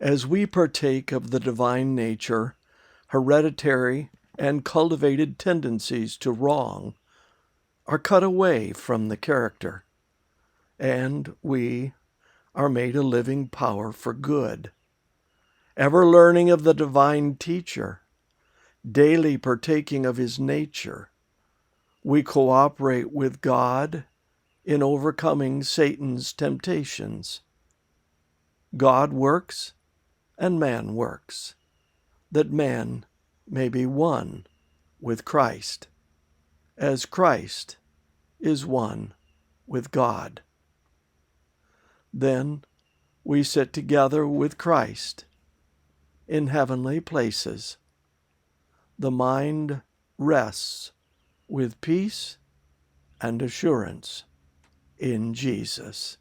As we partake of the divine nature, hereditary and cultivated tendencies to wrong are cut away from the character, and we are made a living power for good. Ever learning of the divine teacher, daily partaking of his nature, we cooperate with God in overcoming Satan's temptations. God works and man works, that man may be one with Christ, as Christ is one with God. Then we sit together with Christ in heavenly places. The mind rests with peace and assurance in Jesus.